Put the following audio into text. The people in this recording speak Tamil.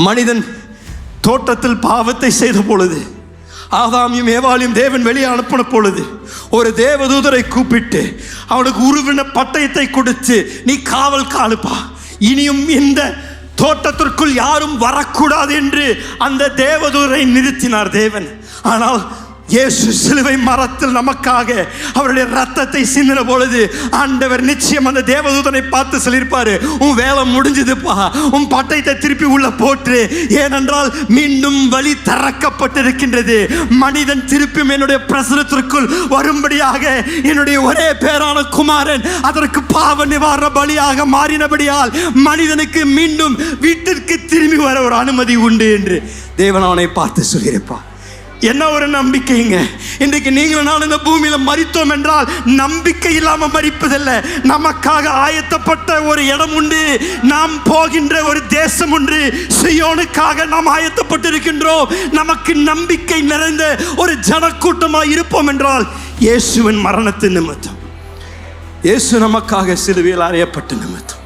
மனிதன் தோட்டத்தில் பாவத்தை செய்த பொழுது, ஆதாமையும் ஏவாளையும் தேவன் வெளியே அனுப்பின பொழுது, ஒரு தேவதூதரை கூப்பிட்டு அவனுக்கு உருவின பட்டயத்தை கொடுத்து, நீ காவல் காலுப்பா, இனியும் இந்த தோட்டத்திற்குள் யாரும் வரக்கூடாது என்று அந்த தேவதூதரை நிறுத்தினார் தேவன். ஆனால் இயேசு சிலுவை மரத்தில் நமக்காக அவருடைய ரத்தத்தை சிந்தின பொழுது ஆண்டவர் நிச்சயம் அந்த தேவதூதனை பார்த்து சொல்லியிருப்பாரு, உன் வேலை முடிஞ்சதுப்பா, உன் பட்டயத்தை திருப்பி உள்ள போட்டு, ஏனென்றால் மீண்டும் வழி திறக்கப்பட்டிருக்கின்றது. மனிதன் திருப்பியும் என்னுடைய பிரசனத்திற்குள் வரும்படியாக என்னுடைய ஒரே பேரான குமாரன் அதற்கு பாவ நிவாரண பலியாக மாறினபடியால் மனிதனுக்கு மீண்டும் வீட்டிற்கு திரும்பி வர ஒரு அனுமதி உண்டு என்று தேவன் அவனை பார்த்து சொல்லியிருப்பார். என்ன ஒரு நம்பிக்கைங்க! இன்றைக்கு நீங்களும் நான் இந்த பூமியில மரித்தோம் என்றால் நம்பிக்கை இல்லாம மரிப்பதில்லை. நமக்காக ஆயத்தப்பட்ட ஒரு இடம் உண்டு, நாம் போகின்ற ஒரு தேசம் உண்டு, சீயோனுக்காக நாம் ஆயத்தப்பட்டிருக்கின்றோம். நமக்கு நம்பிக்கை நிறைந்த ஒரு ஜனக்கூட்டமாக இருப்போம் என்றால் இயேசுவின் மரணத்தின் நிமித்தம், இயேசு நமக்காக சிலுவையில் அறையப்பட்ட நிமித்தம்.